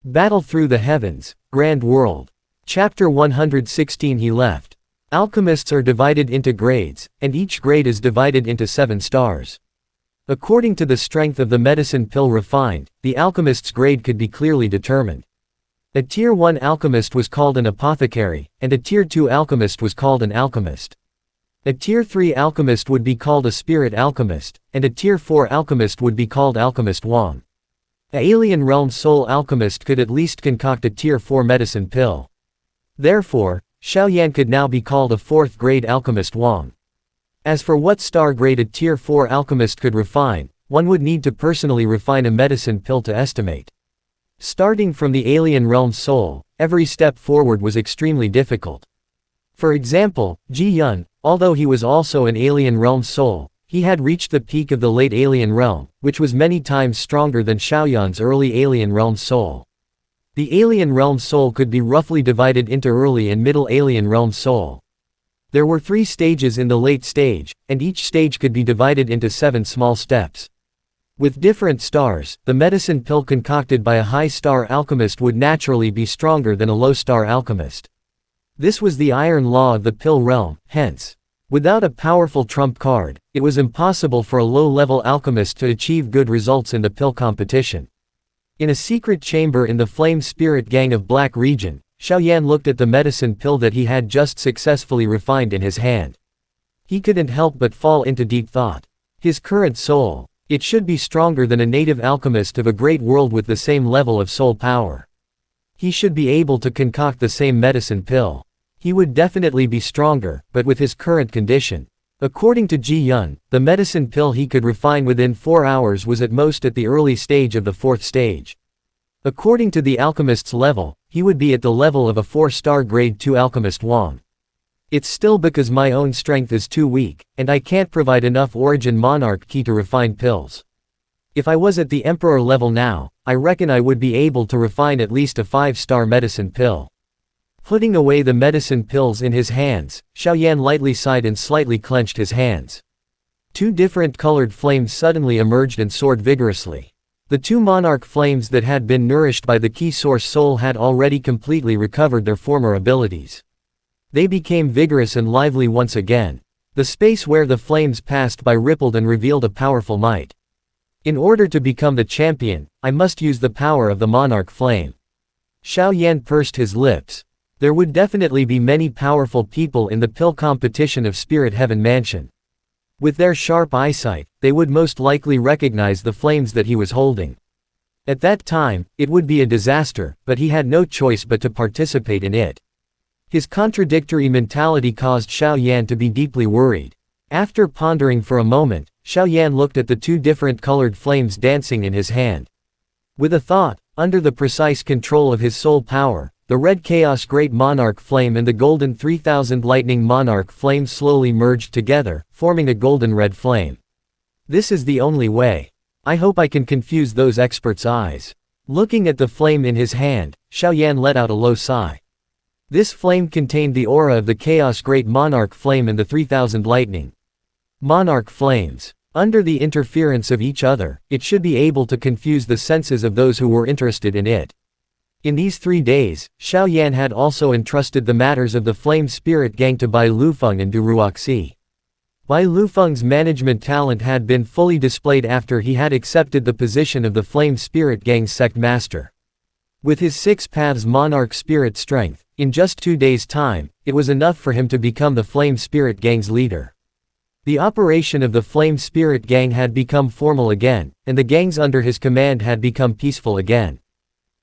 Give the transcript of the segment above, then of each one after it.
Battle through the heavens, grand world. Chapter 116. He left. Alchemists are divided into grades, and each grade is divided into 7 stars. According to the strength of the medicine pill refined, the alchemist's grade could be clearly determined. A Tier 1 alchemist was called an apothecary, and a Tier 2 alchemist was called an alchemist. A Tier 3 alchemist would be called a spirit alchemist, and a Tier 4 alchemist would be called alchemist Wang. A alien realm soul alchemist could at least concoct a Tier 4 medicine pill. Therefore, Xiaoyan could now be called a 4th grade alchemist Wang. As for what star grade a Tier 4 alchemist could refine, one would need to personally refine a medicine pill to estimate. Starting from the alien realm soul, every step forward was extremely difficult. For example, Ji Yun, although he was also an alien realm soul, he had reached the peak of the late alien realm, which was many times stronger than Xiaoyan's early alien realm soul. The alien realm soul could be roughly divided into early and middle alien realm soul. There were 3 stages in the late stage, and each stage could be divided into 7 small steps. With different stars, the medicine pill concocted by a high-star alchemist would naturally be stronger than a low-star alchemist. This was the iron law of the pill realm, hence, without a powerful trump card, it was impossible for a low-level alchemist to achieve good results in the pill competition. In a secret chamber in the Flame Spirit Gang of Black Region, Xiaoyan looked at the medicine pill that he had just successfully refined in his hand. He couldn't help but fall into deep thought. His current soul, it should be stronger than a native alchemist of a great world with the same level of soul power. He should be able to concoct the same medicine pill. He would definitely be stronger, but with his current condition. According to Ji Yun, the medicine pill he could refine within 4 hours was at most at the early stage of the 4th stage. According to the alchemist's level, he would be at the level of a 4-star grade 2 alchemist Wang. It's still because my own strength is too weak, and I can't provide enough origin monarch key to refine pills. If I was at the emperor level now, I reckon I would be able to refine at least a 5-star medicine pill. Putting away the medicine pills in his hands, Xiaoyan lightly sighed and slightly clenched his hands. 2 different colored flames suddenly emerged and soared vigorously. The 2 monarch flames that had been nourished by the key source soul had already completely recovered their former abilities. They became vigorous and lively once again. The space where the flames passed by rippled and revealed a powerful might. In order to become the champion, I must use the power of the monarch flame. Xiaoyan pursed his lips. There would definitely be many powerful people in the pill competition of Spirit Heaven Mansion. With their sharp eyesight, they would most likely recognize the flames that he was holding. At that time, it would be a disaster, but he had no choice but to participate in it. His contradictory mentality caused Xiaoyan to be deeply worried. After pondering for a moment, Xiaoyan looked at the 2 different colored flames dancing in his hand. With a thought, under the precise control of his soul power, the red Chaos Great Monarch Flame and the golden 3000 Lightning Monarch Flame slowly merged together, forming a golden red flame. This is the only way. I hope I can confuse those experts' eyes. Looking at the flame in his hand, Xiaoyan let out a low sigh. This flame contained the aura of the Chaos Great Monarch Flame and the 3000 Lightning Monarch Flames. Under the interference of each other, it should be able to confuse the senses of those who were interested in it. In these 3 days, Xiaoyan had also entrusted the matters of the Flame Spirit Gang to Bai Lufeng and Du Ruoxi. Bai Lufeng's management talent had been fully displayed after he had accepted the position of the Flame Spirit Gang's sect master. With his 6 paths monarch spirit strength, in just 2 days' time, it was enough for him to become the Flame Spirit Gang's leader. The operation of the Flame Spirit Gang had become formal again, and the gangs under his command had become peaceful again.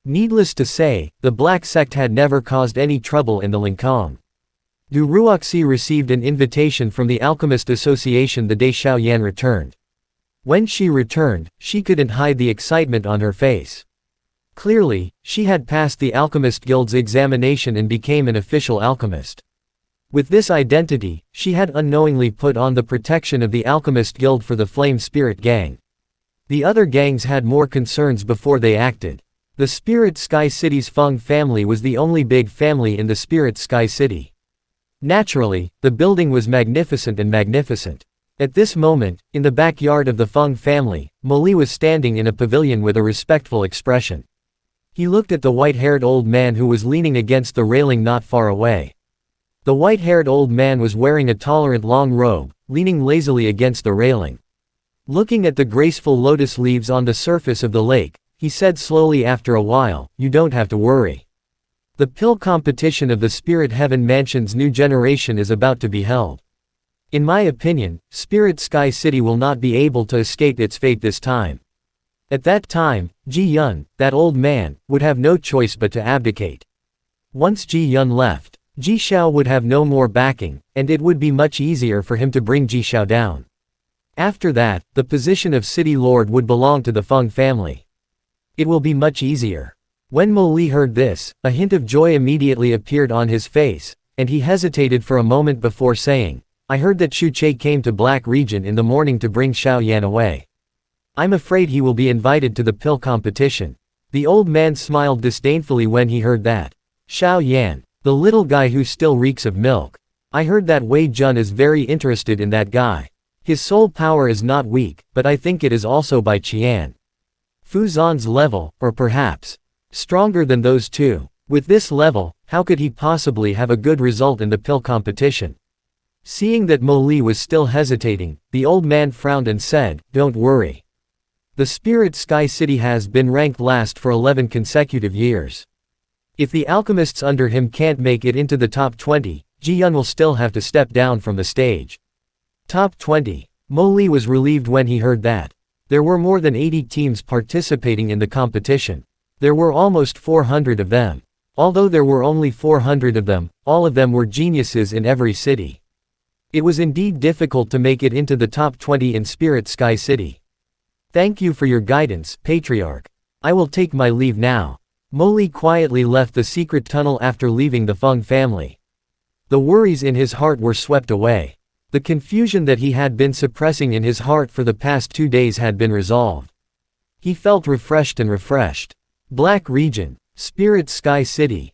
Needless to say, the Black Sect had never caused any trouble in the Lingkong. Du Ruoxi received an invitation from the Alchemist Association the day Xiaoyan returned. When she returned, she couldn't hide the excitement on her face. Clearly, she had passed the Alchemist Guild's examination and became an official alchemist. With this identity, she had unknowingly put on the protection of the Alchemist Guild for the Flame Spirit Gang. The other gangs had more concerns before they acted. The Spirit Sky City's Feng family was the only big family in the Spirit Sky City. Naturally, the building was magnificent. At this moment, in the backyard of the Feng family, Mo Li was standing in a pavilion with a respectful expression. He looked at the white-haired old man who was leaning against the railing not far away. The white-haired old man was wearing a tolerant long robe, leaning lazily against the railing. Looking at the graceful lotus leaves on the surface of the lake, he said slowly after a while, "You don't have to worry. The pill competition of the Spirit Heaven Mansion's new generation is about to be held. In my opinion, Spirit Sky City will not be able to escape its fate this time." At that time, Ji Yun, that old man, would have no choice but to abdicate. Once Ji Yun left, Ji Xiao would have no more backing, and it would be much easier for him to bring Ji Xiao down. After that, the position of City Lord would belong to the Feng family. It will be much easier. When Mo Li heard this, a hint of joy immediately appeared on his face, and he hesitated for a moment before saying, "I heard that Xu Che came to Black Region in the morning to bring Xiao Yan away. I'm afraid he will be invited to the pill competition." The old man smiled disdainfully when he heard that. "Xiao Yan, the little guy who still reeks of milk. I heard that Wei Jun is very interested in that guy. His soul power is not weak, but I think it is also by Qian Fu Zan's level, or perhaps stronger than those two. With this level, how could he possibly have a good result in the pill competition?" Seeing that Mo Li was still hesitating, the old man frowned and said, "Don't worry. The Spirit Sky City has been ranked last for 11 consecutive years. If the alchemists under him can't make it into the top 20, Ji Yun will still have to step down from the stage." Top 20. Mo Li was relieved when he heard that. There were more than 80 teams participating in the competition. There were almost 400 of them. Although there were only 400 of them, all of them were geniuses in every city. It was indeed difficult to make it into the top 20 in Spirit Sky City. "Thank you for your guidance, Patriarch. I will take my leave now." Mo Li quietly left the secret tunnel after leaving the Feng family. The worries in his heart were swept away. The confusion that he had been suppressing in his heart for the past 2 days had been resolved. He felt refreshed and refreshed. Black Region, Spirit Sky City.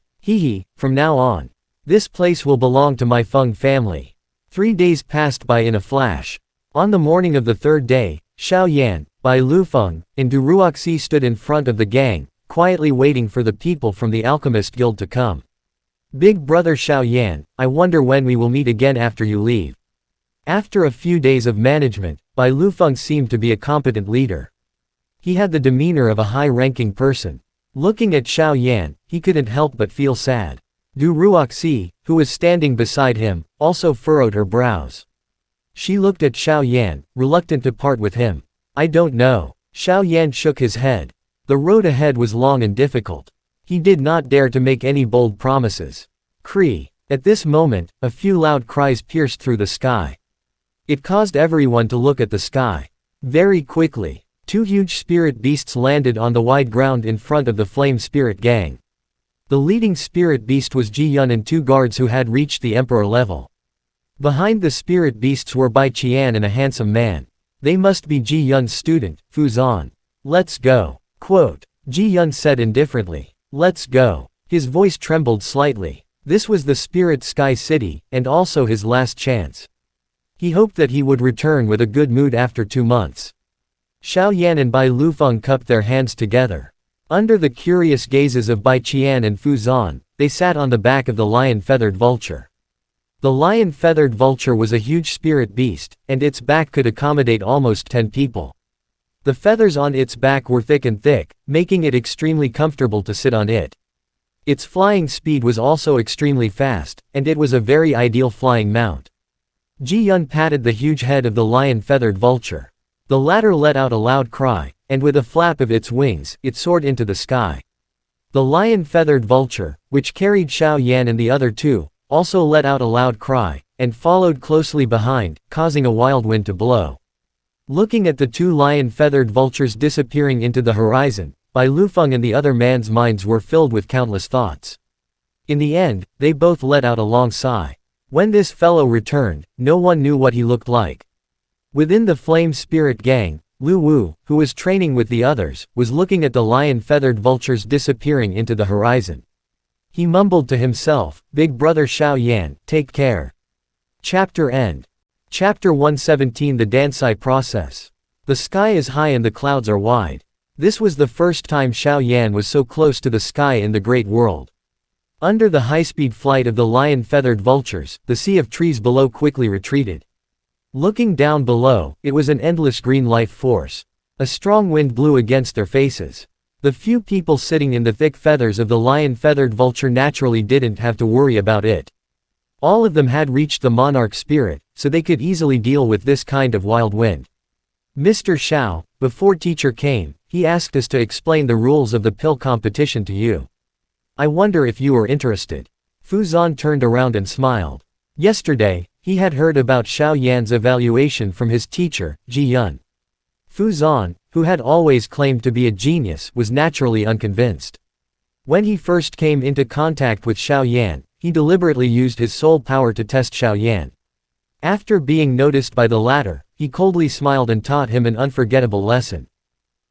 From now on, this place will belong to my Feng family. 3 days passed by in a flash. On the morning of the 3rd day, Xiao Yan, Bai Lufeng, and Du Ruoxi stood in front of the gang, quietly waiting for the people from the Alchemist Guild to come. "Big brother Xiao Yan, I wonder when we will meet again after you leave." After a few days of management, Bai Lufeng seemed to be a competent leader. He had the demeanor of a high-ranking person. Looking at Xiao Yan, he couldn't help but feel sad. Du Ruoxi, who was standing beside him, also furrowed her brows. She looked at Xiao Yan, reluctant to part with him. "I don't know." Xiao Yan shook his head. The road ahead was long and difficult. He did not dare to make any bold promises. Cree. At this moment, a few loud cries pierced through the sky. It caused everyone to look at the sky. Very quickly, 2 huge spirit beasts landed on the wide ground in front of the Flame Spirit Gang. The leading spirit beast was Ji Yun and 2 guards who had reached the Emperor level. Behind the spirit beasts were Bai Qian and a handsome man. They must be Ji Yun's student, Fu Zan. "Let's go." Ji Yun said indifferently. "Let's go." His voice trembled slightly. This was the Spirit Sky City, and also his last chance. He hoped that he would return with a good mood after 2 months. Xiao Yan and Bai Lufeng cupped their hands together. Under the curious gazes of Bai Qian and Fu Zan, they sat on the back of the lion-feathered vulture. The lion-feathered vulture was a huge spirit beast, and its back could accommodate almost 10 people. The feathers on its back were thick and thick, making it extremely comfortable to sit on it. Its flying speed was also extremely fast, and it was a very ideal flying mount. Ji Yun patted the huge head of the lion-feathered vulture. The latter let out a loud cry, and with a flap of its wings, it soared into the sky. The lion-feathered vulture, which carried Xiao Yan and the other 2, also let out a loud cry, and followed closely behind, causing a wild wind to blow. Looking at the 2 lion-feathered vultures disappearing into the horizon, Bai Lufeng and the other man's minds were filled with countless thoughts. In the end, they both let out a long sigh. When this fellow returned, no one knew what he looked like. Within the Flame Spirit Gang, Lu Wu, who was training with the others, was looking at the lion-feathered vultures disappearing into the horizon. He mumbled to himself, "Big brother Xiao Yan, take care." Chapter end. Chapter 117 The Dansai Process. The sky is high and the clouds are wide. This was the first time Xiao Yan was so close to the sky in the great world. Under the high-speed flight of the lion-feathered vultures, the sea of trees below quickly retreated. Looking down below, it was an endless green life force. A strong wind blew against their faces. The few people sitting in the thick feathers of the lion-feathered vulture naturally didn't have to worry about it. All of them had reached the monarch spirit, so they could easily deal with this kind of wild wind. Mr. Xiao, before teacher came, he asked us to explain the rules of the pill competition to you. I wonder if you are interested. Fu Zan turned around and smiled. Yesterday, he had heard about Xiao Yan's evaluation from his teacher, Ji Yun. Fu Zan, who had always claimed to be a genius, was naturally unconvinced. When he first came into contact with Xiao Yan, he deliberately used his soul power to test Xiao Yan. After being noticed by the latter, he coldly smiled and taught him an unforgettable lesson.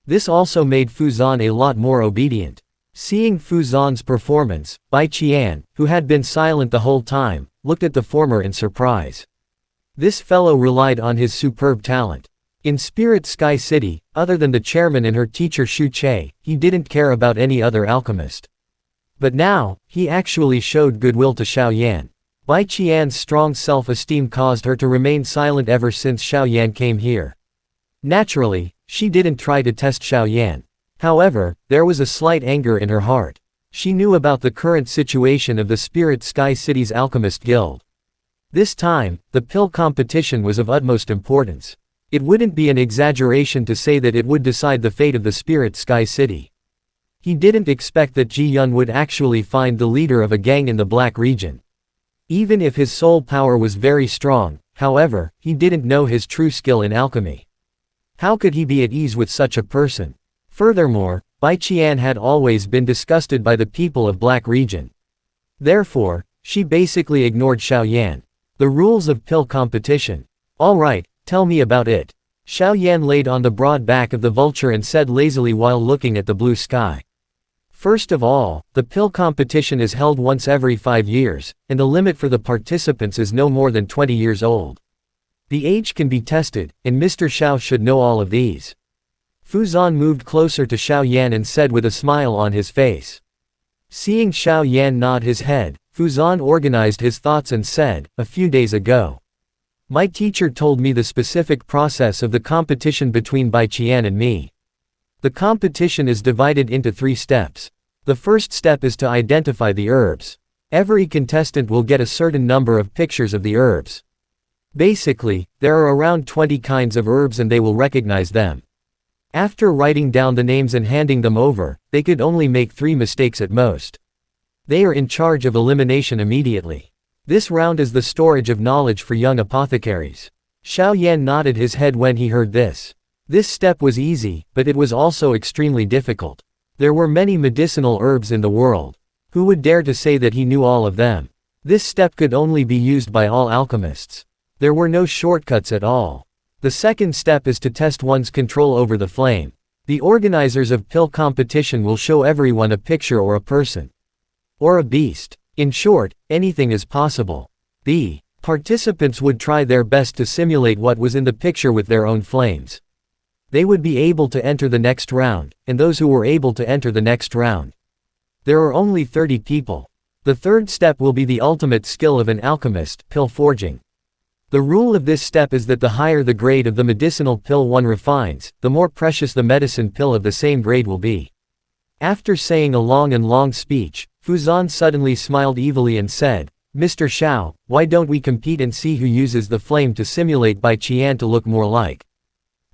This also made Fu Zan a lot more obedient. Seeing Fu Zan's performance, Bai Qian, who had been silent the whole time, looked at the former in surprise. This fellow relied on his superb talent. In Spirit Sky City, other than the chairman and her teacher Xu Che, he didn't care about any other alchemist. But now, he actually showed goodwill to Xiao Yan. Bai Qian's strong self-esteem caused her to remain silent ever since Xiao Yan came here. Naturally, she didn't try to test Xiao Yan. However, there was a slight anger in her heart. She knew about the current situation of the Spirit Sky City's Alchemist Guild. This time, the pill competition was of utmost importance. It wouldn't be an exaggeration to say that it would decide the fate of the Spirit Sky City. He didn't expect that Ji Yun would actually find the leader of a gang in the Black region. Even if his soul power was very strong, however, he didn't know his true skill in alchemy. How could he be at ease with such a person? Furthermore, Bai Qian had always been disgusted by the people of Black region. Therefore, she basically ignored Xiao Yan. The rules of pill competition. Alright, tell me about it. Xiao Yan laid on the broad back of the vulture and said lazily while looking at the blue sky. First of all, the pill competition is held once every 5 years, and the limit for the participants is no more than 20 years old. The age can be tested, and Mr. Xiao should know all of these. Fu Zan moved closer to Xiao Yan and said with a smile on his face. Seeing Xiao Yan nod his head, Fu Zan organized his thoughts and said, a few days ago. My teacher told me the specific process of the competition between Bai Qian and me. The competition is divided into 3 steps. The first step is to identify the herbs. Every contestant will get a certain number of pictures of the herbs. Basically, there are around 20 kinds of herbs and they will recognize them. After writing down the names and handing them over, they could only make 3 mistakes at most. They are in charge of elimination immediately. This round is the storage of knowledge for young apothecaries. Xiao Yan nodded his head when he heard this. This step was easy, but it was also extremely difficult. There were many medicinal herbs in the world. Who would dare to say that he knew all of them? This step could only be used by all alchemists. There were no shortcuts at all. The second step is to test one's control over the flame. The organizers of pill competition will show everyone a picture or a person. Or a beast. In short, anything is possible. The participants would try their best to simulate what was in the picture with their own flames. They would be able to enter the next round, and those who were able to enter the next round. There are only 30 people. The third step will be the ultimate skill of an alchemist, pill forging. The rule of this step is that the higher the grade of the medicinal pill one refines, the more precious the medicine pill of the same grade will be. After saying a long speech, Fu Zan suddenly smiled evilly and said, Mr. Xiao, why don't we compete and see who uses the flame to simulate Bai Qian to look more like?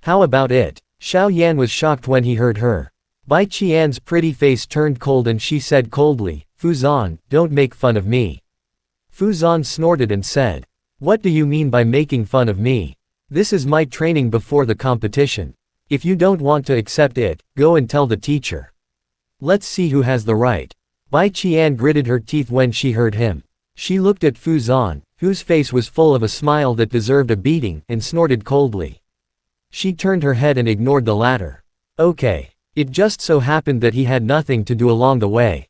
How about it? Xiao Yan was shocked when he heard her. Bai Qian's pretty face turned cold and she said coldly, Fu Zan, don't make fun of me. Fu Zan snorted and said, what do you mean by making fun of me? This is my training before the competition. If you don't want to accept it, go and tell the teacher. Let's see who has the right. Bai Qian gritted her teeth when she heard him. She looked at Fu Zan, whose face was full of a smile that deserved a beating, and snorted coldly. She turned her head and ignored the latter. Okay. It just so happened that he had nothing to do along the way.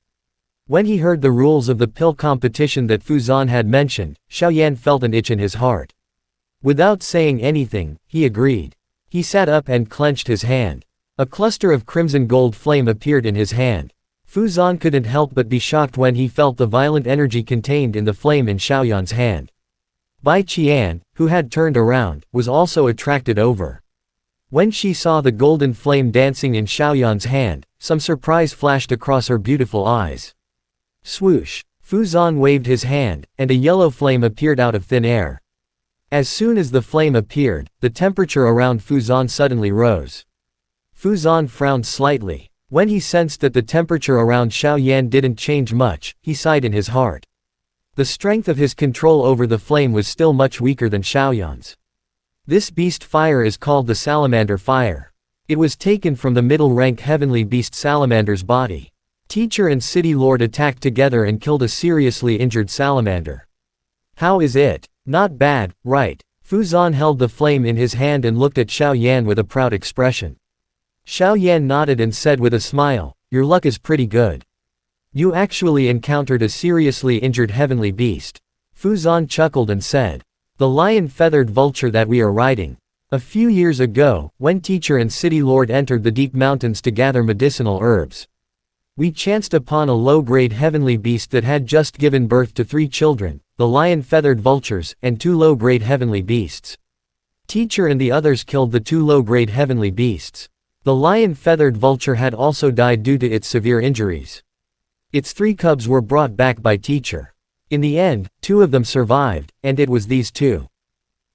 When he heard the rules of the pill competition that Fu Zan had mentioned, Xiao Yan felt an itch in his heart. Without saying anything, he agreed. He sat up and clenched his hand. A cluster of crimson gold flame appeared in his hand. Fu Zan couldn't help but be shocked when he felt the violent energy contained in the flame in Xiaoyan's hand. Bai Qian, who had turned around, was also attracted over. When she saw the golden flame dancing in Xiaoyan's hand, some surprise flashed across her beautiful eyes. Swoosh! Fu Zan waved his hand, and a yellow flame appeared out of thin air. As soon as the flame appeared, the temperature around Fu Zan suddenly rose. Fu Zan frowned slightly. When he sensed that the temperature around Xiaoyan didn't change much, he sighed in his heart. The strength of his control over the flame was still much weaker than Xiaoyan's. This beast fire is called the salamander fire. It was taken from the middle-rank heavenly beast salamander's body. Teacher and city lord attacked together and killed a seriously injured salamander. How is it? Not bad, right? Fu Zan held the flame in his hand and looked at Xiaoyan with a proud expression. Xiaoyan nodded and said with a smile, "Your luck is pretty good. You actually encountered a seriously injured heavenly beast." Fu Zan chuckled and said, "The lion-feathered vulture that we are riding. A few years ago, when teacher and city lord entered the deep mountains to gather medicinal herbs, we chanced upon a low-grade heavenly beast that had just given birth to 3 children, the lion-feathered vultures, and 2 low-grade heavenly beasts. Teacher and the others killed the 2 low-grade heavenly beasts. The lion-feathered vulture had also died due to its severe injuries. Its 3 cubs were brought back by teacher. In the end, 2 of them survived, and it was these 2.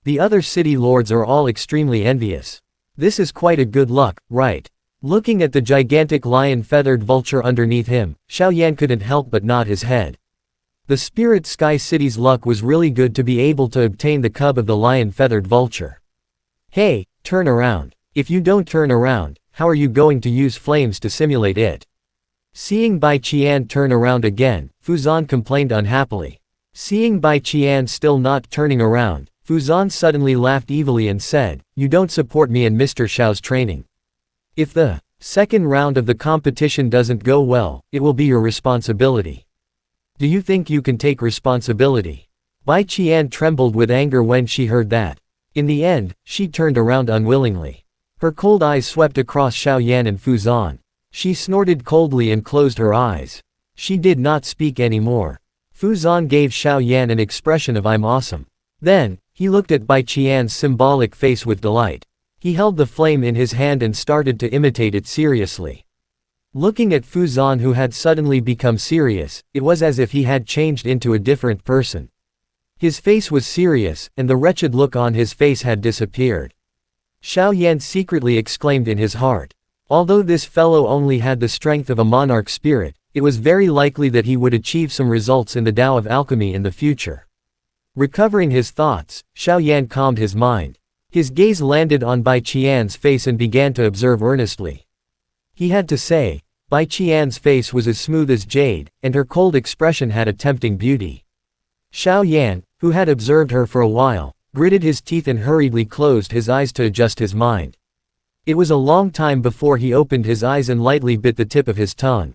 The other city lords are all extremely envious. This is quite a good luck, right?" Looking at the gigantic lion-feathered vulture underneath him, Xiaoyan couldn't help but nod his head. The Spirit Sky City's luck was really good to be able to obtain the cub of the lion-feathered vulture. "Hey, turn around. If you don't turn around, how are you going to use flames to simulate it?" Seeing Bai Qian turn around again, Fu Zan complained unhappily. Seeing Bai Qian still not turning around, Fu Zan suddenly laughed evilly and said, "You don't support me and Mr. Xiao's training. If the second round of the competition doesn't go well, it will be your responsibility. Do you think you can take responsibility?" Bai Qian trembled with anger when she heard that. In the end, she turned around unwillingly. Her cold eyes swept across Xiaoyan and Fu Zan. She snorted coldly and closed her eyes. She did not speak anymore. Fu Zan gave Xiaoyan an expression of "I'm awesome." Then, he looked at Bai Qian's symbolic face with delight. He held the flame in his hand and started to imitate it seriously. Looking at Fu Zan, who had suddenly become serious, it was as if he had changed into a different person. His face was serious, and the wretched look on his face had disappeared. Xiaoyan secretly exclaimed in his heart. Although this fellow only had the strength of a monarch spirit, it was very likely that he would achieve some results in the Tao of alchemy in the future. Recovering his thoughts, Xiaoyan calmed his mind. His gaze landed on Bai Qian's face and began to observe earnestly. He had to say, Bai Qian's face was as smooth as jade, and her cold expression had a tempting beauty. Xiaoyan, who had observed her for a while, gritted his teeth and hurriedly closed his eyes to adjust his mind. It was a long time before he opened his eyes and lightly bit the tip of his tongue.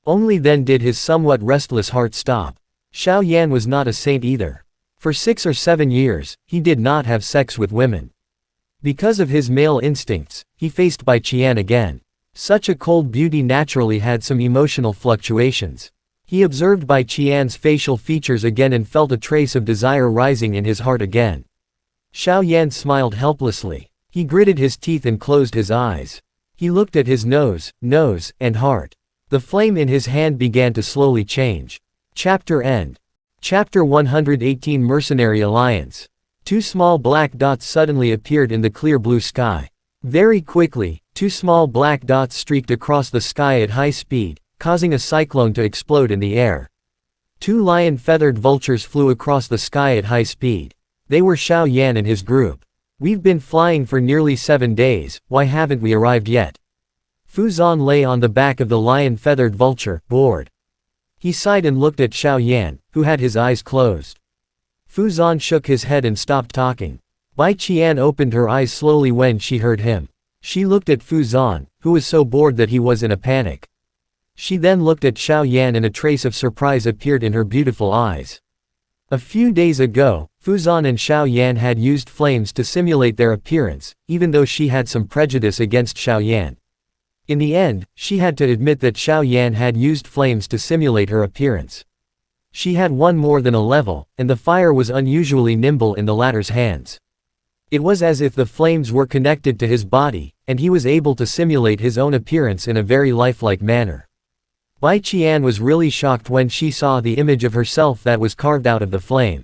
Only then did his somewhat restless heart stop. Xiaoyan was not a saint either. For 6 or 7 years, he did not have sex with women. Because of his male instincts, he faced Bai Qian again. Such a cold beauty naturally had some emotional fluctuations. He observed Bai Qian's facial features again and felt a trace of desire rising in his heart again. Xiaoyan smiled helplessly. He gritted his teeth and closed his eyes. He looked at his nose, and heart. The flame in his hand began to slowly change. Chapter end. Chapter 118 Mercenary Alliance. 2 small black dots suddenly appeared in the clear blue sky. Very quickly, 2 small black dots streaked across the sky at high speed, causing a cyclone to explode in the air. 2 lion-feathered vultures flew across the sky at high speed. They were Xiaoyan and his group. "We've been flying for nearly 7 days, why haven't we arrived yet?" Fu Zan lay on the back of the lion-feathered vulture, bored. He sighed and looked at Xiaoyan, who had his eyes closed. Fu Zan shook his head and stopped talking. Bai Qian opened her eyes slowly when she heard him. She looked at Fu Zan, who was so bored that he was in a panic. She then looked at Xiaoyan and a trace of surprise appeared in her beautiful eyes. A few days ago, Fu Zan and Xiaoyan had used flames to simulate their appearance, even though she had some prejudice against Xiaoyan. In the end, she had to admit that Xiao Yan had used flames to simulate her appearance. She had won more than a level, and the fire was unusually nimble in the latter's hands. It was as if the flames were connected to his body, and he was able to simulate his own appearance in a very lifelike manner. Bai Qian was really shocked when she saw the image of herself that was carved out of the flame.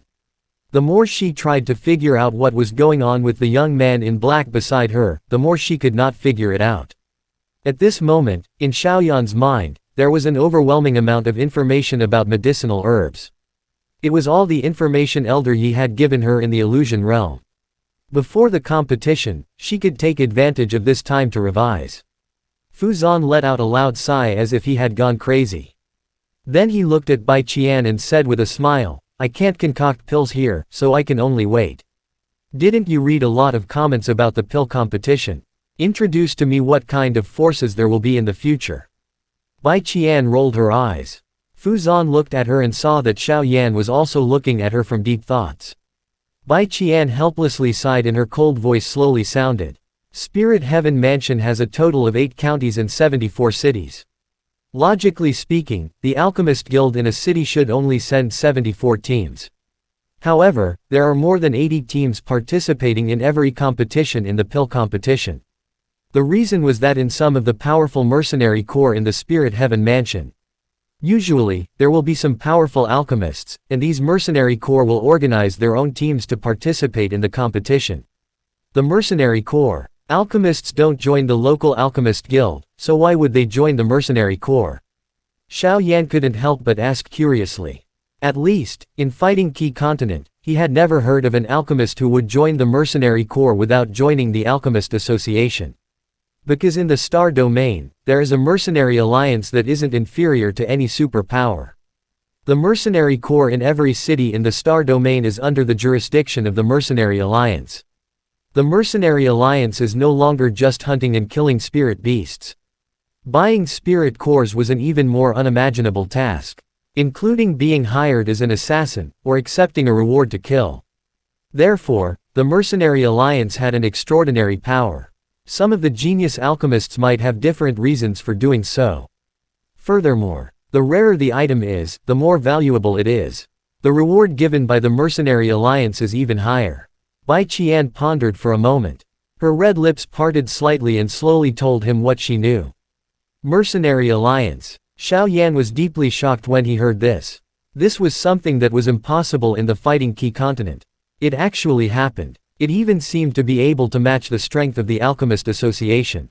The more she tried to figure out what was going on with the young man in black beside her, the more she could not figure it out. At this moment, in Xiaoyan's mind, there was an overwhelming amount of information about medicinal herbs. It was all the information Elder Yi had given her in the illusion realm. Before the competition, she could take advantage of this time to revise. Fu Zan let out a loud sigh as if he had gone crazy. Then he looked at Bai Qian and said with a smile, "I can't concoct pills here, so I can only wait. Didn't you read a lot of comments about the pill competition? Introduce to me what kind of forces there will be in the future." Bai Qian rolled her eyes. Fu Zan looked at her and saw that Xiao Yan was also looking at her from deep thoughts. Bai Qian helplessly sighed and her cold voice slowly sounded. Spirit Heaven Mansion has a total of 8 counties and 74 cities. Logically speaking, the Alchemist Guild in a city should only send 74 teams. However, there are more than 80 teams participating in every competition in the pill competition. The reason was that in some of the powerful mercenary corps in the Spirit Heaven Mansion, usually, there will be some powerful alchemists, and these mercenary corps will organize their own teams to participate in the competition. The mercenary corps. Alchemists don't join the local alchemist guild, so why would they join the mercenary corps? Xiao Yan couldn't help but ask curiously. At least, in fighting Key Continent, he had never heard of an alchemist who would join the mercenary corps without joining the Alchemist Association. Because in the Star Domain, there is a mercenary alliance that isn't inferior to any superpower. The mercenary corps in every city in the Star Domain is under the jurisdiction of the Mercenary Alliance. The Mercenary Alliance is no longer just hunting and killing spirit beasts. Buying spirit cores was an even more unimaginable task, including being hired as an assassin, or accepting a reward to kill. Therefore, the Mercenary Alliance had an extraordinary power. Some of the genius alchemists might have different reasons for doing so. Furthermore, the rarer the item is, the more valuable it is. The reward given by the Mercenary Alliance is even higher. Bai Qian pondered for a moment. Her red lips parted slightly and slowly told him what she knew. Mercenary Alliance. Xiao Yan was deeply shocked when he heard this. This was something that was impossible in the Fighting Key Continent. It actually happened. It even seemed to be able to match the strength of the Alchemist Association.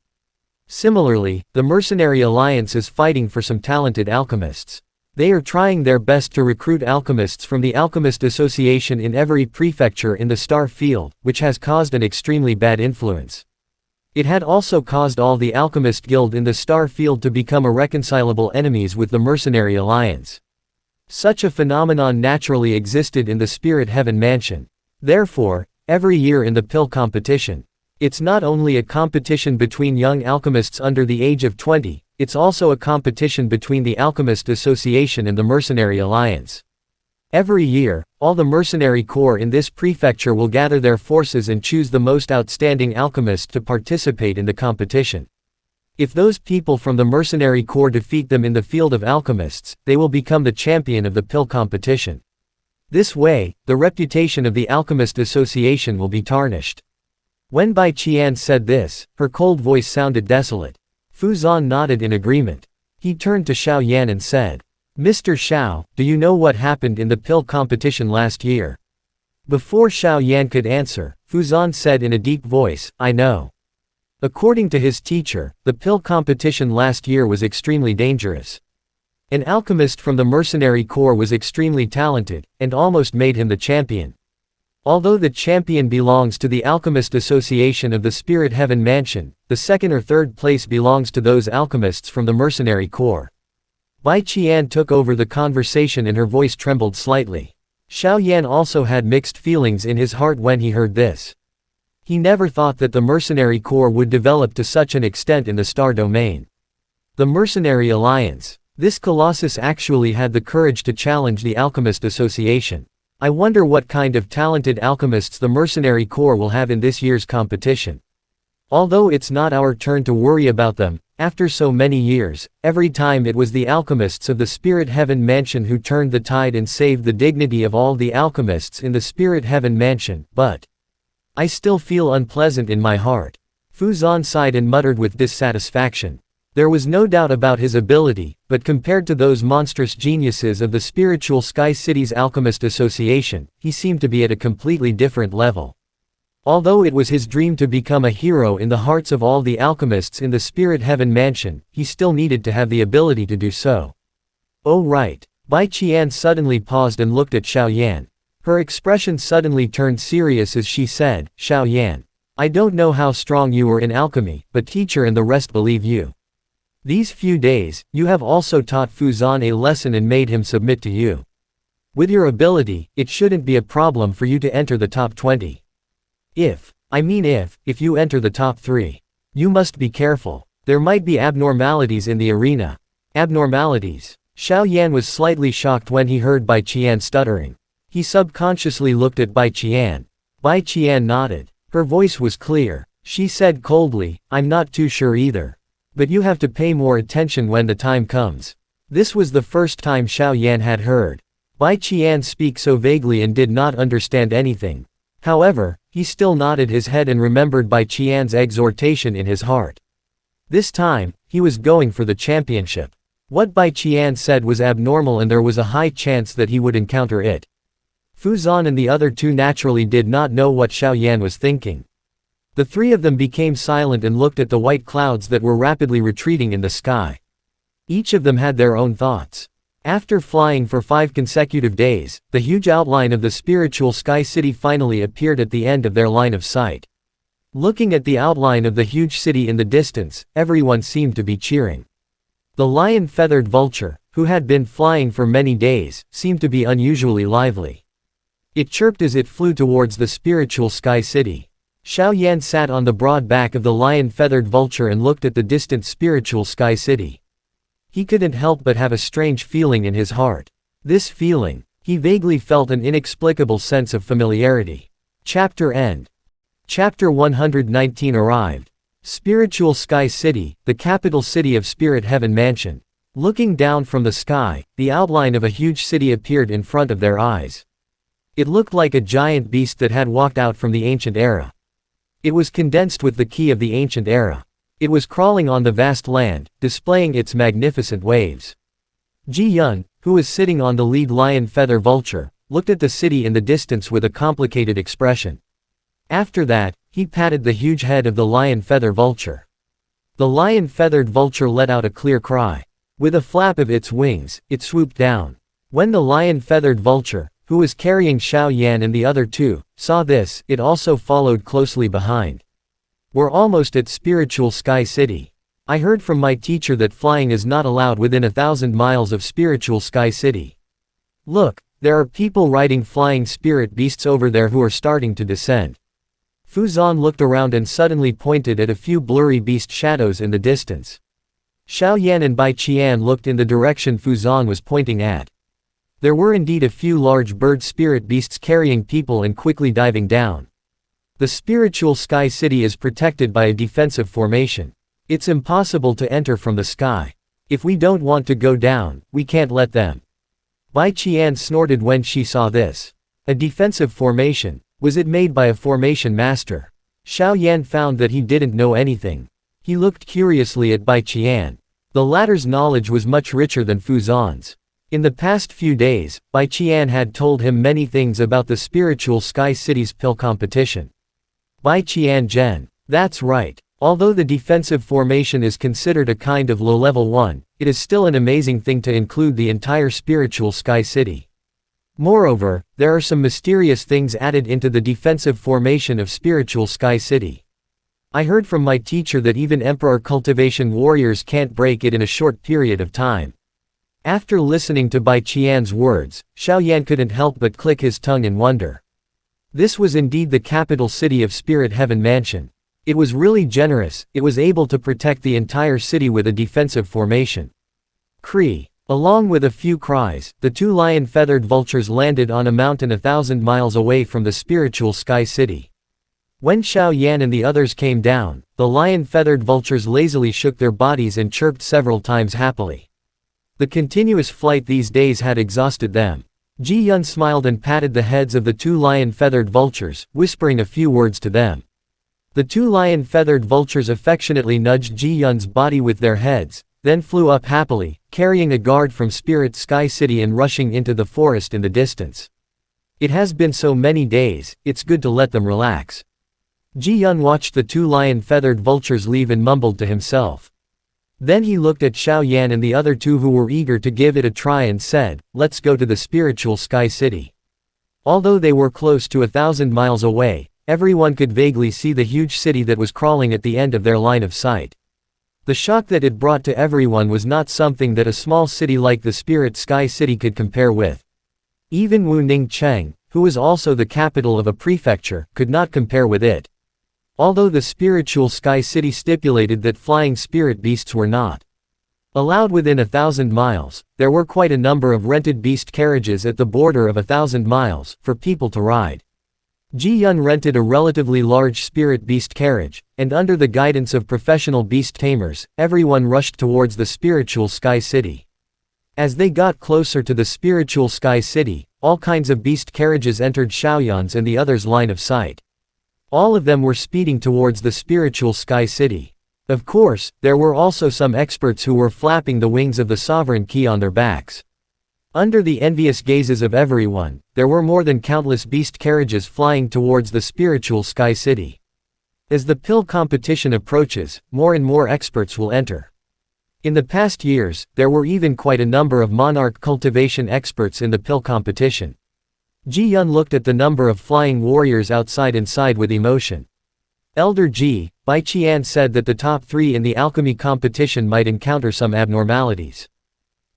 Similarly, the Mercenary Alliance is fighting for some talented alchemists. They are trying their best to recruit alchemists from the Alchemist Association in every prefecture in the Star Field, which has caused an extremely bad influence. It had also caused all the Alchemist Guild in the Star Field to become irreconcilable enemies with the Mercenary Alliance. Such a phenomenon naturally existed in the Spirit Heaven Mansion. Therefore, every year in the pill competition, it's not only a competition between young alchemists under the age of 20, it's also a competition between the Alchemist Association and the Mercenary Alliance. Every year, all the mercenary corps in this prefecture will gather their forces and choose the most outstanding alchemist to participate in the competition. If those people from the mercenary corps defeat them in the field of alchemists, they will become the champion of the pill competition. This way, the reputation of the Alchemist Association will be tarnished. When Bai Qian said this, her cold voice sounded desolate. Fu Zan nodded in agreement. He turned to Xiao Yan and said, "Mr. Xiao, do you know what happened in the pill competition last year?" Before Xiao Yan could answer, Fu Zan said in a deep voice, "I know." According to his teacher, the pill competition last year was extremely dangerous. An alchemist from the mercenary corps was extremely talented, and almost made him the champion. Although the champion belongs to the Alchemist Association of the Spirit Heaven Mansion, the second or third place belongs to those alchemists from the mercenary corps. Bai Qian took over the conversation and her voice trembled slightly. Xiao Yan also had mixed feelings in his heart when he heard this. He never thought that the mercenary corps would develop to such an extent in the Star Domain. The Mercenary Alliance. This colossus actually had the courage to challenge the Alchemist Association. I wonder what kind of talented alchemists the Mercenary Corps will have in this year's competition. Although it's not our turn to worry about them, after so many years, every time it was the alchemists of the Spirit Heaven Mansion who turned the tide and saved the dignity of all the alchemists in the Spirit Heaven Mansion, but I still feel unpleasant in my heart. Fu Zan sighed and muttered with dissatisfaction. There was no doubt about his ability, but compared to those monstrous geniuses of the Spiritual Sky City's Alchemist Association, he seemed to be at a completely different level. Although it was his dream to become a hero in the hearts of all the alchemists in the Spirit Heaven Mansion, he still needed to have the ability to do so. Oh right. Bai Qian suddenly paused and looked at Xiao Yan. Her expression suddenly turned serious as she said, Xiao Yan, I don't know how strong you are in alchemy, but teacher and the rest believe you. These few days, you have also taught Fu Zan a lesson and made him submit to you. With your ability, it shouldn't be a problem for you to enter the top 20. If you enter the top 3. You must be careful. There might be abnormalities in the arena. Abnormalities? Xiao Yan was slightly shocked when he heard Bai Qian stuttering. He subconsciously looked at Bai Qian. Bai Qian nodded. Her voice was clear. She said coldly, I'm not too sure either. But you have to pay more attention when the time comes. This was the first time Xiao Yan had heard Bai Qian speak so vaguely and did not understand anything. However, he still nodded his head and remembered Bai Qian's exhortation in his heart. This time, he was going for the championship. What Bai Qian said was abnormal and there was a high chance that he would encounter it. Fu Zan and the other two naturally did not know what Xiao Yan was thinking. The three of them became silent and looked at the white clouds that were rapidly retreating in the sky. Each of them had their own thoughts. After flying for 5 consecutive days, the huge outline of the Spiritual Sky City finally appeared at the end of their line of sight. Looking at the outline of the huge city in the distance, everyone seemed to be cheering. The lion-feathered vulture, who had been flying for many days, seemed to be unusually lively. It chirped as it flew towards the Spiritual Sky City. Xiao Yan sat on the broad back of the lion-feathered vulture and looked at the distant Spiritual Sky City. He couldn't help but have a strange feeling in his heart. This feeling, he vaguely felt an inexplicable sense of familiarity. Chapter end. Chapter 119 arrived. Spiritual Sky City, the capital city of Spirit Heaven Mansion. Looking down from the sky, the outline of a huge city appeared in front of their eyes. It looked like a giant beast that had walked out from the ancient era. It was condensed with the key of the ancient era. It was crawling on the vast land, displaying its magnificent waves. Ji Yun, who was sitting on the lead lion feather vulture, looked at the city in the distance with a complicated expression. After that, he patted the huge head of the lion feather vulture. The lion feathered vulture let out a clear cry. With a flap of its wings, it swooped down. When the lion feathered vulture, who was carrying Xiao Yan and the other two, saw this, it also followed closely behind. We're almost at Spiritual Sky City. I heard from my teacher that flying is not allowed within 1,000 miles of Spiritual Sky City. Look, there are people riding flying spirit beasts over there who are starting to descend. Fu Zan looked around and suddenly pointed at a few blurry beast shadows in the distance. Xiao Yan and Bai Qian looked in the direction Fu Zan was pointing at. There were indeed a few large bird spirit beasts carrying people and quickly diving down. The Spiritual Sky City is protected by a defensive formation. It's impossible to enter from the sky. If we don't want to go down, we can't let them. Bai Qian snorted when she saw this. A defensive formation. Was it made by a formation master? Xiao Yan found that he didn't know anything. He looked curiously at Bai Qian. The latter's knowledge was much richer than Fu Zan's. In the past few days, Bai Qian had told him many things about the Spiritual Sky City's pill competition. Bai Qian Zhen. That's right. Although the defensive formation is considered a kind of low-level one, it is still an amazing thing to include the entire Spiritual Sky City. Moreover, there are some mysterious things added into the defensive formation of Spiritual Sky City. I heard from my teacher that even Emperor cultivation warriors can't break it in a short period of time. After listening to Bai Qian's words, Xiao Yan couldn't help but click his tongue in wonder. This was indeed the capital city of Spirit Heaven Mansion. It was really generous, it was able to protect the entire city with a defensive formation. Cree. Along with a few cries, the two lion-feathered vultures landed on a mountain 1,000 miles away from the Spiritual Sky City. When Xiao Yan and the others came down, the lion-feathered vultures lazily shook their bodies and chirped several times happily. The continuous flight these days had exhausted them. Ji Yun smiled and patted the heads of the two lion-feathered vultures, whispering a few words to them. The two lion-feathered vultures affectionately nudged Ji Yun's body with their heads, then flew up happily, carrying a guard from Spirit Sky City and rushing into the forest in the distance. It has been so many days, it's good to let them relax. Ji Yun watched the two lion-feathered vultures leave and mumbled to himself. Then he looked at Xiao Yan and the other two who were eager to give it a try and said, "Let's go to the spiritual Sky City." Although they were close to 1,000 miles away, everyone could vaguely see the huge city that was crawling at the end of their line of sight. The shock that it brought to everyone was not something that a small city like the Spirit Sky City could compare with. Even Wu Ning Cheng, who was also the capital of a prefecture, could not compare with it. Although the spiritual Sky City stipulated that flying spirit beasts were not allowed within 1,000 miles, there were quite a number of rented beast carriages at the border of 1,000 miles, for people to ride. Ji Yun rented a relatively large spirit beast carriage, and under the guidance of professional beast tamers, everyone rushed towards the spiritual Sky City. As they got closer to the spiritual Sky City, all kinds of beast carriages entered Xiaoyan's and the others' line of sight. All of them were speeding towards the spiritual Sky City. Of course, there were also some experts who were flapping the wings of the sovereign key on their backs. Under the envious gazes of everyone, there were more than countless beast carriages flying towards the spiritual Sky City. As the pill competition approaches, more and more experts will enter. In the past years, there were even quite a number of monarch cultivation experts in the pill competition. Ji Yun looked at the number of flying warriors outside and sighed with emotion. Elder Ji, Bai Qian said that the top 3 in the alchemy competition might encounter some abnormalities.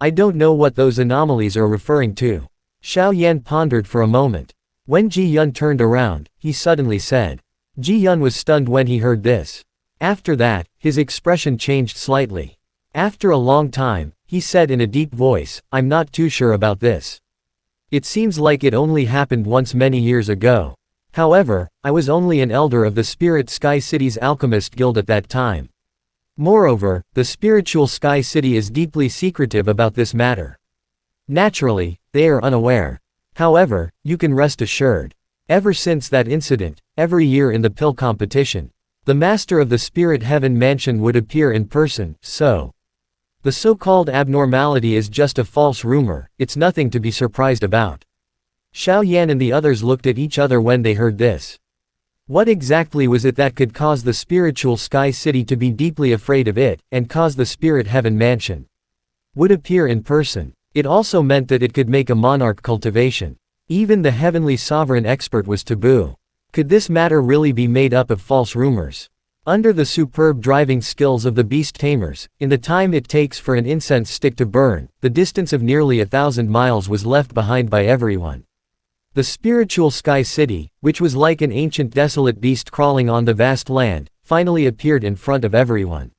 I don't know what those anomalies are referring to. Xiao Yan pondered for a moment. When Ji Yun turned around, he suddenly said. Ji Yun was stunned when he heard this. After that, his expression changed slightly. After a long time, he said in a deep voice, "I'm not too sure about this. It seems like it only happened once many years ago. However, I was only an elder of the Spirit Sky City's Alchemist Guild at that time. Moreover, the spiritual Sky City is deeply secretive about this matter. Naturally, they are unaware. However, you can rest assured. Ever since that incident, every year in the pill competition, the master of the Spirit Heaven Mansion would appear in person, so the so-called abnormality is just a false rumor, it's nothing to be surprised about." Xiao Yan and the others looked at each other when they heard this. What exactly was it that could cause the spiritual Sky City to be deeply afraid of it, and cause the Spirit Heaven Mansion would appear in person? It also meant that it could make a monarch cultivation. Even the heavenly sovereign expert was taboo. Could this matter really be made up of false rumors? Under the superb driving skills of the beast tamers, in the time it takes for an incense stick to burn, the distance of nearly 1,000 miles was left behind by everyone. The spiritual Sky City, which was like an ancient desolate beast crawling on the vast land, finally appeared in front of everyone.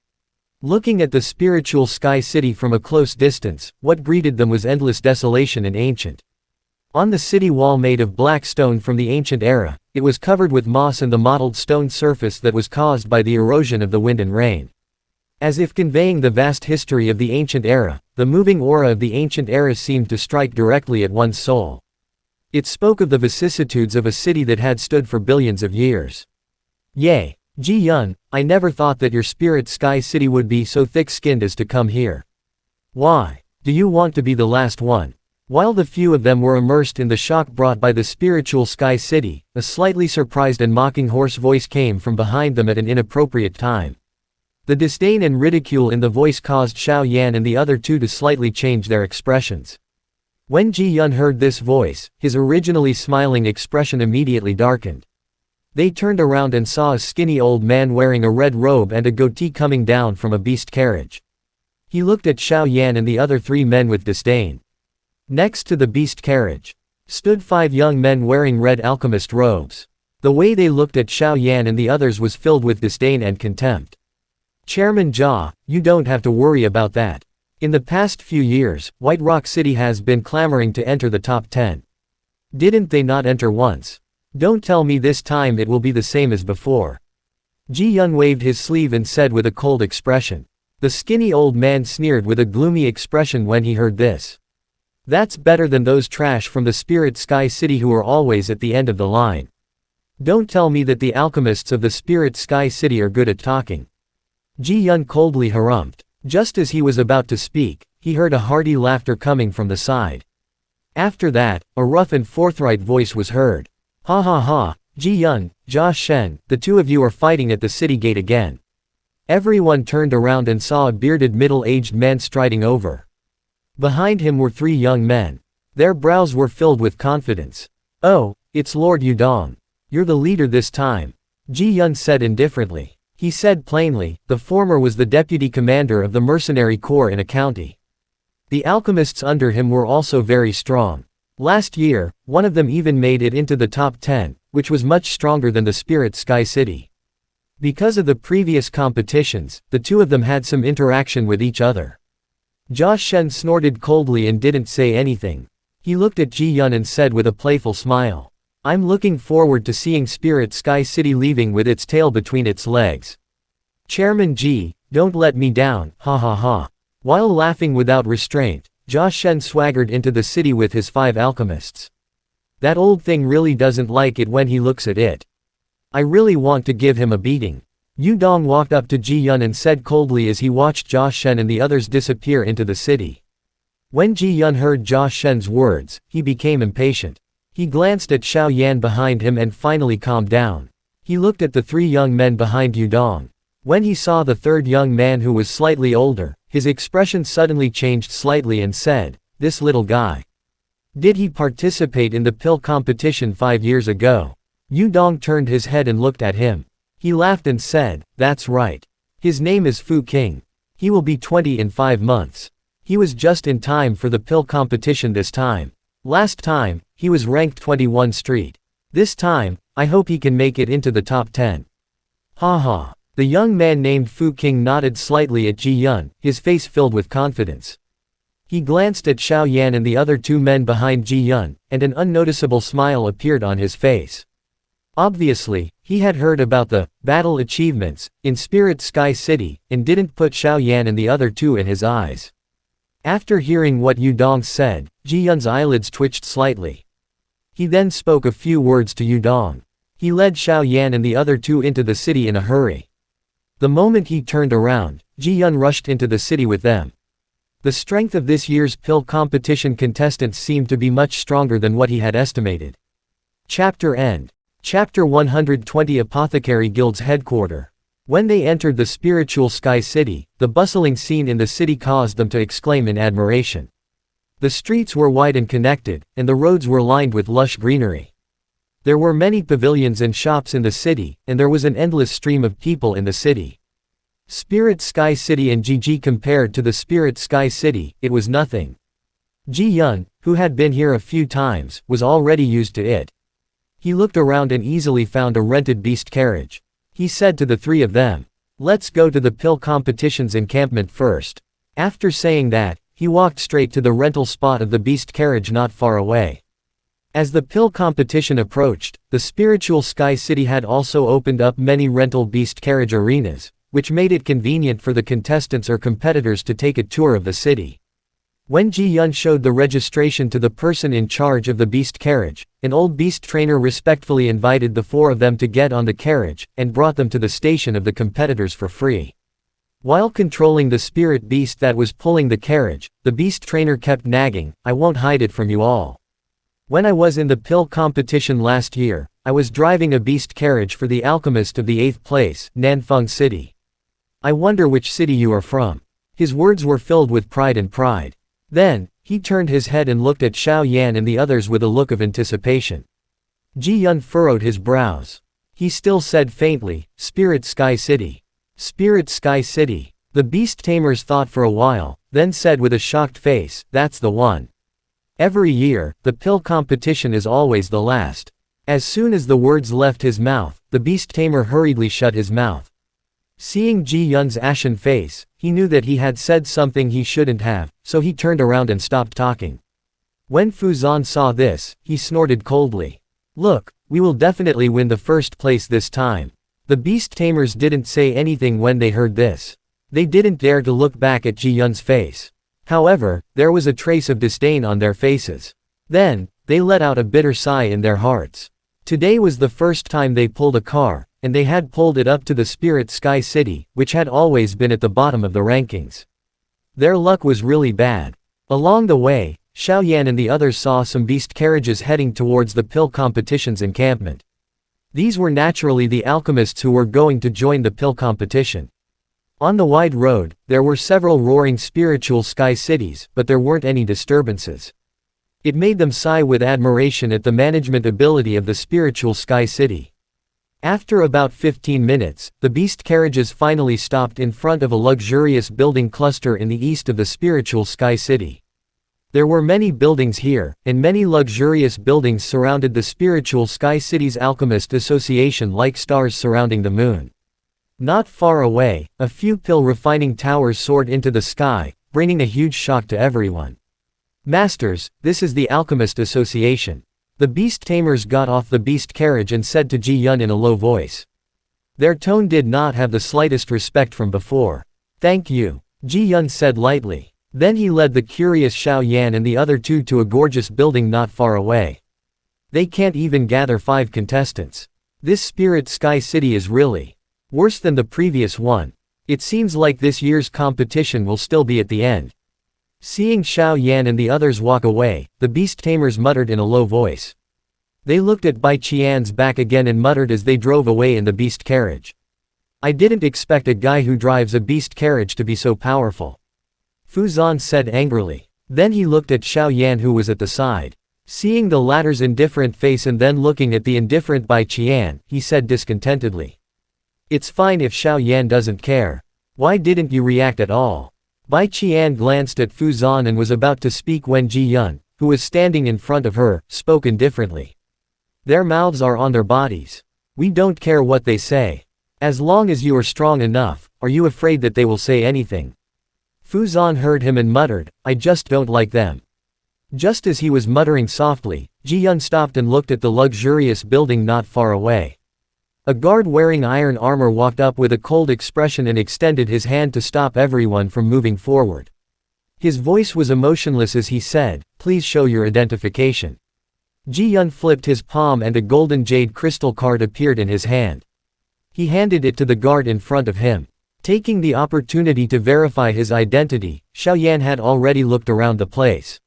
Looking at the spiritual Sky City from a close distance, what greeted them was endless desolation and ancient. On the city wall made of black stone from the ancient era, it was covered with moss and the mottled stone surface that was caused by the erosion of the wind and rain. As if conveying the vast history of the ancient era, the moving aura of the ancient era seemed to strike directly at one's soul. It spoke of the vicissitudes of a city that had stood for billions of years. Yay! Ji Yun, I never thought that your Spirit Sky City would be so thick-skinned as to come here. Why? Do you want to be the last one? While the few of them were immersed in the shock brought by the spiritual Sky City, a slightly surprised and mocking hoarse voice came from behind them at an inappropriate time. The disdain and ridicule in the voice caused Xiao Yan and the other two to slightly change their expressions. When Ji Yun heard this voice, his originally smiling expression immediately darkened. They turned around and saw a skinny old man wearing a red robe and a goatee coming down from a beast carriage. He looked at Xiao Yan and the other 3 men with disdain. Next to the beast carriage stood 5 young men wearing red alchemist robes. The way they looked at Xiao Yan and the others was filled with disdain and contempt. Chairman Jia, you don't have to worry about that. In the past few years, White Rock City has been clamoring to enter the top 10. Didn't they not enter once? Don't tell me this time it will be the same as before. Ji Yun waved his sleeve and said with a cold expression. The skinny old man sneered with a gloomy expression when he heard this. That's better than those trash from the Spirit Sky City who are always at the end of the line. Don't tell me that the alchemists of the Spirit Sky City are good at talking. Ji Yun coldly harumphed. Just as he was about to speak, he heard a hearty laughter coming from the side. After that, a rough and forthright voice was heard. Ha ha ha, Ji Yun, Jia Shen, the two of you are fighting at the city gate again. Everyone turned around and saw a bearded middle-aged man striding over. Behind him were three young men. Their brows were filled with confidence. Oh, it's Lord Yudong. You're the leader this time, Ji Yun said indifferently. He said plainly, the former was the deputy commander of the mercenary corps in a county. The alchemists under him were also very strong. Last year, one of them even made it into the top 10, which was much stronger than the Spirit Sky City. Because of the previous competitions, the two of them had some interaction with each other. Jia Shen snorted coldly and didn't say anything. He looked at Ji Yun and said with a playful smile. I'm looking forward to seeing Spirit Sky City leaving with its tail between its legs. Chairman Ji, don't let me down, ha ha ha. While laughing without restraint, Jia Shen swaggered into the city with his 5 alchemists. That old thing really doesn't like it when he looks at it. I really want to give him a beating. Yudong walked up to Ji Yun and said coldly as he watched Jia Shen and the others disappear into the city. When Ji Yun heard Jia Shen's words, he became impatient. He glanced at Xiao Yan behind him and finally calmed down. He looked at the 3 young men behind Yudong. When he saw the third young man who was slightly older, his expression suddenly changed slightly and said, this little guy. Did he participate in the pill competition 5 years ago? Yudong turned his head and looked at him. He laughed and said, that's right. His name is Fu King. He will be 20 in 5 months. He was just in time for the pill competition this time. Last time, he was ranked 21 street. This time, I hope he can make it into the top 10. Ha ha. The young man named Fu King nodded slightly at Ji Yun, his face filled with confidence. He glanced at Xiao Yan and the other 2 men behind Ji Yun, and an unnoticeable smile appeared on his face. Obviously, he had heard about the battle achievements in Spirit Sky City, and didn't put Xiao Yan and the other 2 in his eyes. After hearing what Yudong said, Ji Yun's eyelids twitched slightly. He then spoke a few words to Yudong. He led Xiao Yan and the other 2 into the city in a hurry. The moment he turned around, Ji Yun rushed into the city with them. The strength of this year's pill competition contestants seemed to be much stronger than what he had estimated. Chapter End. Chapter 120 Apothecary Guild's headquarters. When they entered the spiritual Sky City, the bustling scene in the city caused them to exclaim in admiration. The streets were wide and connected, and the roads were lined with lush greenery. There were many pavilions and shops in the city, and there was an endless stream of people in the city. Spirit Sky City and GG compared to the Spirit Sky City, it was nothing. Ji Yun, who had been here a few times, was already used to it. He looked around and easily found a rented beast carriage. He said to the 3 of them, let's go to the pill competition's encampment first. After saying that, he walked straight to the rental spot of the beast carriage not far away. As the pill competition approached, the spiritual Sky City had also opened up many rental beast carriage arenas, which made it convenient for the contestants or competitors to take a tour of the city. When Ji Yun showed the registration to the person in charge of the beast carriage, an old beast trainer respectfully invited the 4 of them to get on the carriage, and brought them to the station of the competitors for free. While controlling the spirit beast that was pulling the carriage, the beast trainer kept nagging, I won't hide it from you all. When I was in the pill competition last year, I was driving a beast carriage for the alchemist of the 8th place, Nanfeng City. I wonder which city you are from. His words were filled with pride and pride. Then, he turned his head and looked at Xiao Yan and the others with a look of anticipation. Ji Yun furrowed his brows. He still said faintly, Spirit Sky City. Spirit Sky City. The beast tamers thought for a while, then said with a shocked face, that's the one. Every year, the pill competition is always the last. As soon as the words left his mouth, the beast tamer hurriedly shut his mouth. Seeing Ji Yun's ashen face, he knew that he had said something he shouldn't have, so he turned around and stopped talking. When Fu Zan saw this, he snorted coldly. Look, We will definitely win the first place this time. The beast tamers didn't say anything when they heard this. They didn't dare to look back at Ji Yun's face. However, there was a trace of disdain on their faces. Then, they let out a bitter sigh in their hearts. Today was the first time they pulled a car, and they had pulled it up to the Spirit Sky City, which had always been at the bottom of the rankings. Their luck was really bad. Along the way, Xiao Yan and the others saw some beast carriages heading towards the pill competition's encampment. These were naturally the alchemists who were going to join the pill competition. On the wide road, there were several roaring spiritual sky cities, but there weren't any disturbances. It made them sigh with admiration at the management ability of the spiritual sky city. After about 15 minutes, the beast carriages finally stopped in front of a luxurious building cluster in the east of the spiritual sky city. There were many buildings here, and many luxurious buildings surrounded the spiritual sky city's alchemist association like stars surrounding the moon. Not far away, a few pill refining towers soared into the sky, bringing a huge shock to everyone. Masters, this is the Alchemist Association. The beast tamers got off the beast carriage and said to Ji Yun in a low voice. Their tone did not have the slightest respect from before. Thank you, Ji Yun said lightly. Then he led the curious Xiao Yan and the other two to a gorgeous building not far away. They can't even gather 5 contestants. This Spirit Sky City is really worse than the previous one. It seems like this year's competition will still be at the end. Seeing Xiao Yan and the others walk away, the beast tamers muttered in a low voice. They looked at Bai Qian's back again and muttered as they drove away in the beast carriage. I didn't expect a guy who drives a beast carriage to be so powerful. Fu Zan said angrily. Then he looked at Xiao Yan who was at the side. Seeing the latter's indifferent face and then looking at the indifferent Bai Qian, he said discontentedly. It's fine if Xiao Yan doesn't care. Why didn't you react at all? Bai Qian glanced at Fu Zan and was about to speak when Ji Yun, who was standing in front of her, spoke indifferently. Their mouths are on their bodies. We don't care what they say. As long as you are strong enough, are you afraid that they will say anything? Fu Zan heard him and muttered, I just don't like them. Just as he was muttering softly, Ji Yun stopped and looked at the luxurious building not far away. A guard wearing iron armor walked up with a cold expression and extended his hand to stop everyone from moving forward. His voice was emotionless as he said, please show your identification. Ji Yun flipped his palm and a golden jade crystal card appeared in his hand. He handed it to the guard in front of him. Taking the opportunity to verify his identity, Xiao Yan had already looked around the place.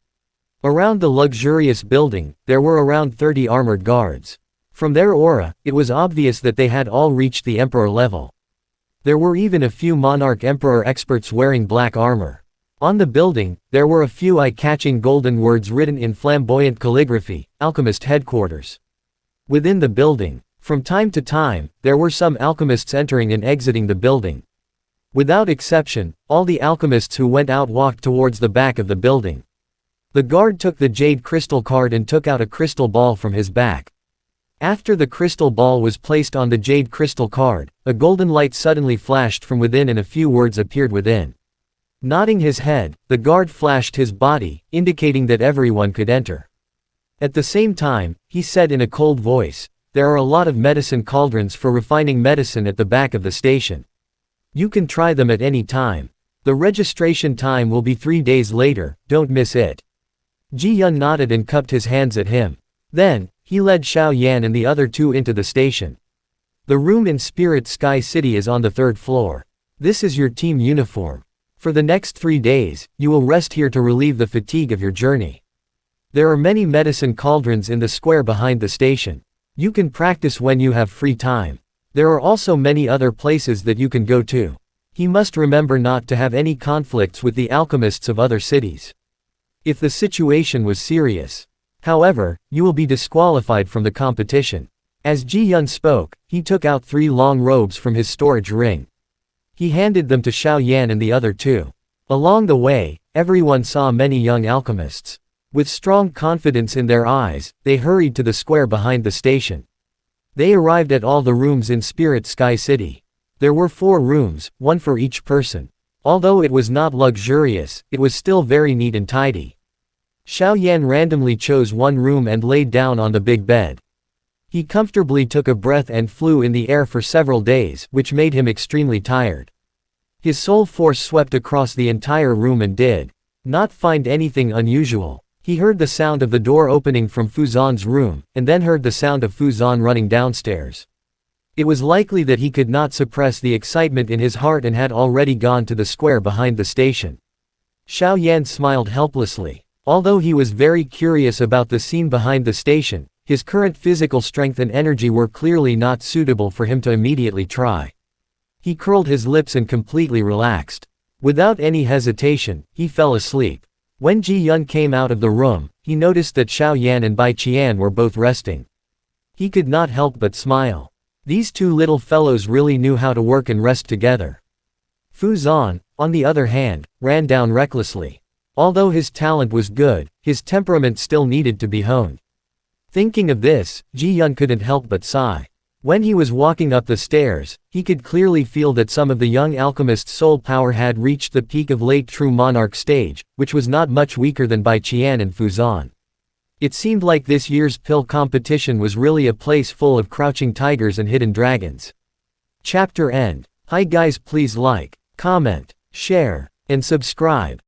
Around the luxurious building, there were around 30 armored guards. From their aura, it was obvious that they had all reached the Emperor level. There were even a few Monarch Emperor experts wearing black armor. On the building, there were a few eye-catching golden words written in flamboyant calligraphy, Alchemist Headquarters. Within the building, from time to time, there were some alchemists entering and exiting the building. Without exception, all the alchemists who went out walked towards the back of the building. The guard took the jade crystal card and took out a crystal ball from his back. After the crystal ball was placed on the jade crystal card, a golden light suddenly flashed from within and a few words appeared within. Nodding his head, the guard flashed his body, indicating that everyone could enter. At the same time, he said in a cold voice, there are a lot of medicine cauldrons for refining medicine at the back of the station. You can try them at any time. The registration time will be 3 days later, don't miss it. Ji Yun nodded and cupped his hands at him. Then, he led Xiao Yan and the other two into the station. The room in Spirit Sky City is on the 3rd floor. This is your team uniform. For the next 3 days, you will rest here to relieve the fatigue of your journey. There are many medicine cauldrons in the square behind the station. You can practice when you have free time. There are also many other places that you can go to. He must remember not to have any conflicts with the alchemists of other cities. If the situation was serious, however, you will be disqualified from the competition. As Ji Yun spoke, he took out 3 long robes from his storage ring. He handed them to Xiao Yan and the other two. Along the way, everyone saw many young alchemists. With strong confidence in their eyes, they hurried to the square behind the station. They arrived at all the rooms in Spirit Sky City. There were 4 rooms, 1 for each person. Although it was not luxurious, it was still very neat and tidy. Xiao Yan randomly chose one room and laid down on the big bed. He comfortably took a breath and flew in the air for several days, which made him extremely tired. His soul force swept across the entire room and did not find anything unusual. He heard the sound of the door opening from Fuzan's room, and then heard the sound of Fuzan running downstairs. It was likely that he could not suppress the excitement in his heart and had already gone to the square behind the station. Xiao Yan smiled helplessly. Although he was very curious about the scene behind the station, his current physical strength and energy were clearly not suitable for him to immediately try. He curled his lips and completely relaxed. Without any hesitation, he fell asleep. When Ji Yun came out of the room, he noticed that Xiao Yan and Bai Qian were both resting. He could not help but smile. These two little fellows really knew how to work and rest together. Fu Zan, on the other hand, ran down recklessly. Although his talent was good, his temperament still needed to be honed. Thinking of this, Ji Yun couldn't help but sigh. When he was walking up the stairs, he could clearly feel that some of the young alchemist's soul power had reached the peak of late true monarch stage, which was not much weaker than Bai Qian and Fu Zan. It seemed like this year's pill competition was really a place full of crouching tigers and hidden dragons. Chapter end. Hi guys, please like, comment, share, and subscribe.